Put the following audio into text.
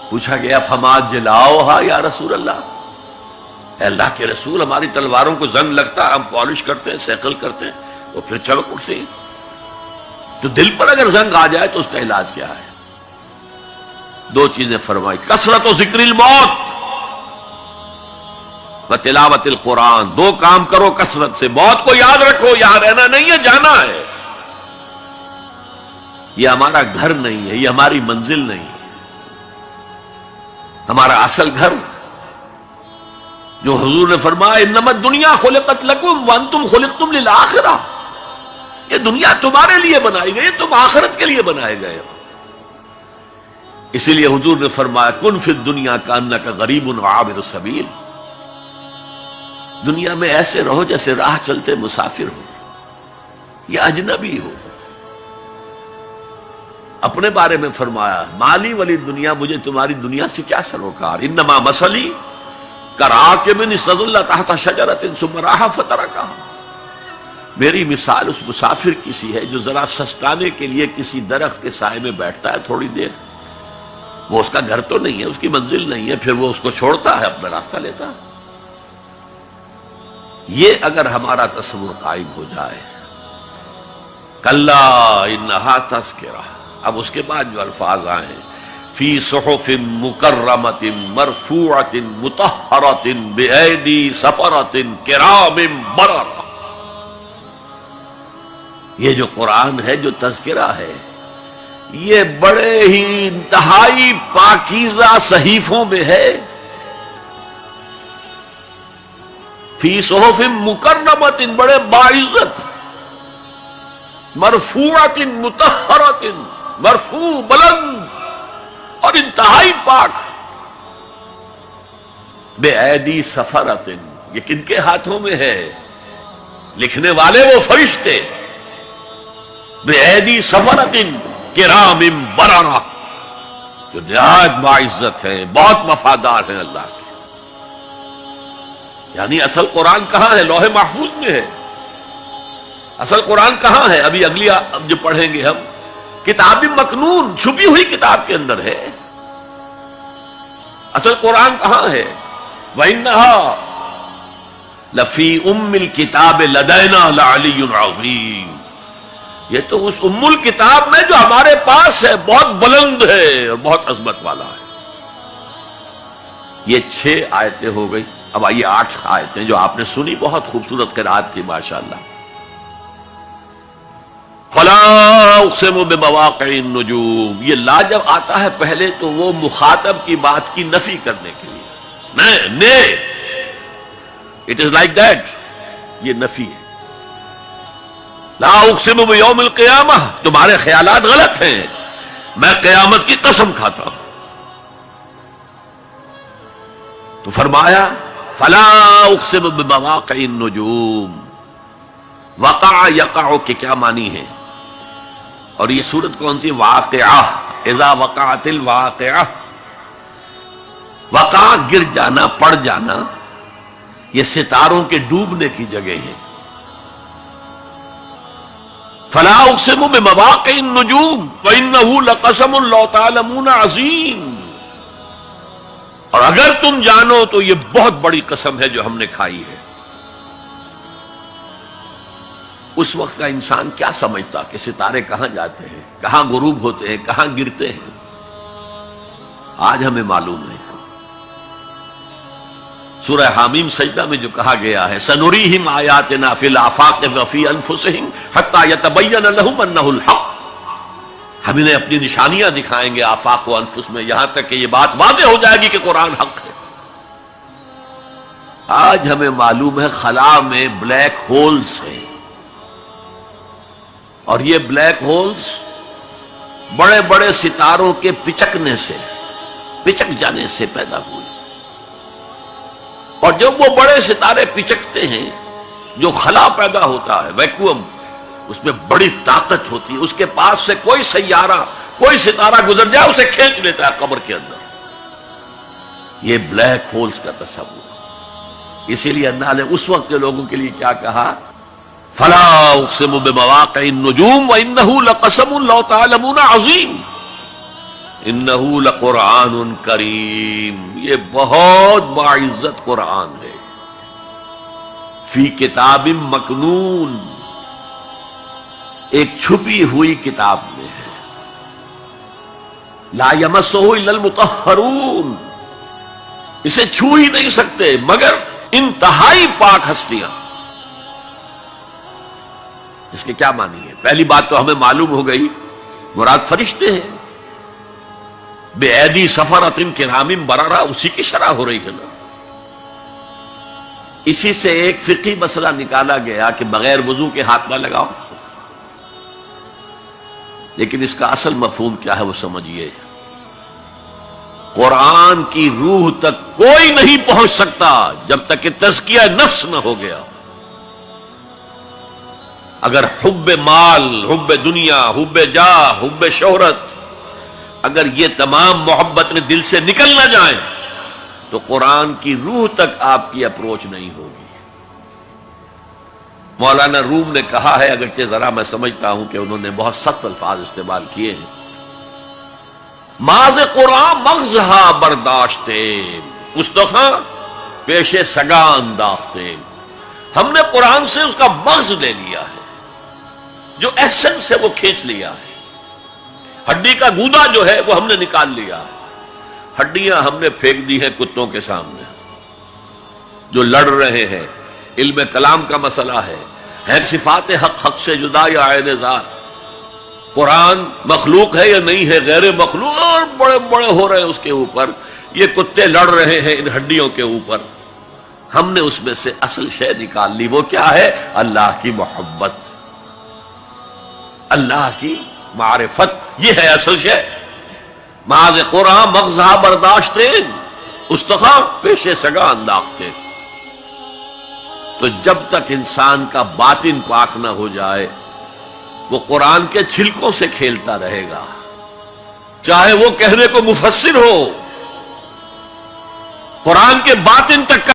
پوچھا گیا فما جلاؤہا یا رسول اللہ، اے اللہ کے رسول ہماری تلواروں کو زنگ لگتا، ہم پالش کرتے ہیں، سیکل کرتے ہیں، وہ پھر چمک اٹھتے ہیں، تو دل پر اگر زنگ آ جائے تو اس کا علاج کیا ہے؟ دو چیزیں فرمائی، کثرت و ذکر الموت و تلاوت القرآن، دو کام کرو کثرت سے، موت کو یاد رکھو، یہاں رہنا نہیں ہے، جانا ہے، یہ ہمارا گھر نہیں ہے، یہ ہماری منزل نہیں ہے، ہمارا اصل گھر جو حضور نے فرمایا انما الدنیا خلقت لکم وانتم خلقتم للآخرہ، یہ دنیا تمہارے لیے بنائی گئی، تم آخرت کے لیے بنائے گئے ہو۔ اسی لیے حضور نے فرمایا کن فی الدنیا کانک غریب وعابر السبیل، دنیا میں ایسے رہو جیسے راہ چلتے مسافر ہو یا اجنبی ہو۔ اپنے بارے میں فرمایا مالی ولی دنیا، مجھے تمہاری دنیا سے کیا سروکار، انما مثلی کراکب استظل تحت شجرۃ ثم راح فترکھا، میری مثال اس مسافر کی سی ہے جو ذرا سستانے کے لیے کسی درخت کے سائے میں بیٹھتا ہے تھوڑی دیر، وہ اس کا گھر تو نہیں ہے، اس کی منزل نہیں ہے، پھر وہ اس کو چھوڑتا ہے، اپنا راستہ لیتا ہے۔ یہ اگر ہمارا تصور قائم ہو جائے، کلا انہا تذکرہ، اب اس کے بعد جو الفاظ آئے ہیں فی صحف مکرمۃ مرفوعۃ مطہرۃ بایدی سفرۃ کرام بررہ، یہ جو قرآن ہے، جو تذکرہ ہے، یہ بڑے ہی انتہائی پاکیزہ صحیفوں میں ہے، فی صحف مکرمۃ، بڑے باعزت، مرفوعۃ مطہرۃ، مرفوع بلند اور انتہائی پاک، بے ایدی سفرۃ، یہ کن کے ہاتھوں میں ہے؟ لکھنے والے وہ فرشتے، بے ایدی سفرۃ کرام بررہ، جو نہایت باعزت ہے، بہت وفادار ہیں اللہ کے۔ یعنی اصل قرآن کہاں ہے؟ لوح محفوظ میں ہے۔ اصل قرآن کہاں ہے؟ ابھی اگلی اب جو پڑھیں گے ہم، کتاب مکنون، چھپی ہوئی کتاب کے اندر ہے۔ اصل قرآن کہاں ہے؟ وَإِنَّهَا لَفِي أُمِّ الْكِتَابِ لَدَيْنَا لَعَلِيٌّ عَظِيمٌ، یہ تو اس ام الکتاب میں جو ہمارے پاس ہے، بہت بلند ہے اور بہت عظمت والا ہے۔ یہ 6 آیتیں ہو گئی، اب آئیے 8 آیتیں جو آپ نے سنی، بہت خوبصورت قرات تھی ماشاءاللہ۔ فلا اقسم بمواقع النجوم، یہ لا جب آتا ہے پہلے تو وہ مخاطب کی بات کی نفی کرنے کے لیے، نے اٹ از لائک دیٹ، یہ نفی ہے۔ لا اقسم بیوم القیامہ، تمہارے خیالات غلط ہیں، میں قیامت کی قسم کھاتا ہوں۔ تو فرمایا فلا اقسم بمواقع النجوم، وقع یقع کے کیا معنی ہے؟ اور یہ سورت کون سی؟ واقعہ، اذا وقعت الواقعہ، وقع گر جانا، پڑ جانا، یہ ستاروں کے ڈوبنے کی جگہ ہے۔ فلا اقسم بمواقع النجوم وانہ لقسم لو تعلمون عظیم، اور اگر تم جانو تو یہ بہت بڑی قسم ہے جو ہم نے کھائی ہے۔ اس وقت کا انسان کیا سمجھتا کہ ستارے کہاں جاتے ہیں، کہاں غروب ہوتے ہیں، کہاں گرتے ہیں؟ آج ہمیں معلوم ہے۔ سورہ حامیم سجدہ میں جو کہا گیا ہے سنریہم آیاتنا فی الآفاق وفی انفسہم حتی یتبین لہم انہ الحق، ہم انہیں اپنی نشانیاں دکھائیں گے آفاق و انفس میں، یہاں تک کہ یہ بات واضح ہو جائے گی کہ قرآن حق ہے۔ آج ہمیں معلوم ہے خلا میں بلیک ہولز ہیں، اور یہ بلیک ہولز بڑے بڑے ستاروں کے پچکنے سے، پچک جانے سے پیدا ہوئے، اور جب وہ بڑے ستارے پچکتے ہیں، جو خلا پیدا ہوتا ہے، ویکوم، اس میں بڑی طاقت ہوتی ہے، اس کے پاس سے کوئی سیارہ، کوئی ستارہ گزر جائے اسے کھینچ لیتا ہے قبر کے اندر۔ یہ بلیک ہولز کا تصور، اسی لیے اللہ نے اس وقت کے لوگوں کے لیے کیا کہا؟ فلا اقسم بمواقع النجوم وانہ لقسم لو تعلمون عظیم، انہ لقرآن کریم، یہ بہت باعزت قرآن ہے، فی کتاب مکنون، ایک چھپی ہوئی کتاب میں ہے، لا یمسہ الا المطہرون، اسے چھو ہی نہیں سکتے مگر انتہائی پاک ہستیاں۔ اس کے کیا معنی ہے؟ پہلی بات تو ہمیں معلوم ہو گئی، مراد فرشتے ہیں، بے ایدی سفرۃ کرام بررہ، اسی کی شرح ہو رہی ہے نا۔ اسی سے ایک فقہی مسئلہ نکالا گیا کہ بغیر وضو کے ہاتھ نہ لگاؤ، لیکن اس کا اصل مفہوم کیا ہے وہ سمجھیے۔ قرآن کی روح تک کوئی نہیں پہنچ سکتا جب تک کہ تزکیہ نفس نہ ہو گیا۔ اگر حب مال، حب دنیا، حب جاہ، حب شہرت، اگر یہ تمام محبت نے دل سے نکل نہ جائیں تو قرآن کی روح تک آپ کی اپروچ نہیں ہوگی۔ مولانا روم نے کہا ہے، اگرچہ ذرا میں سمجھتا ہوں کہ انہوں نے بہت سخت الفاظ استعمال کیے ہیں، ماز قرآن مغزہا برداشتے استخاں پیش سگا انداختے، ہم نے قرآن سے اس کا مغز لے لیا ہے، جو ایسنس ہے وہ کھینچ لیا ہے، ہڈی کا گودا جو ہے وہ ہم نے نکال لیا ہے، ہڈیاں ہم نے پھینک دی ہیں کتوں کے سامنے جو لڑ رہے ہیں۔ علم کلام کا مسئلہ ہے صفات حق حق سے جدا یا عین ذات، قرآن مخلوق ہے یا نہیں ہے، غیر مخلوق، اور بڑے بڑے ہو رہے ہیں اس کے اوپر، یہ کتے لڑ رہے ہیں ان ہڈیوں کے اوپر۔ ہم نے اس میں سے اصل شے نکال لی، وہ کیا ہے؟ اللہ کی محبت، اللہ کی معرفت، یہ ہے اصل شے۔ ماذ قرآن مغزہ برداشتے استخاں پیش سگا انداختے۔ تو جب تک انسان کا باطن پاک نہ ہو جائے وہ قرآن کے چھلکوں سے کھیلتا رہے گا، چاہے وہ کہنے کو مفسر ہو، قرآن کے باطن تک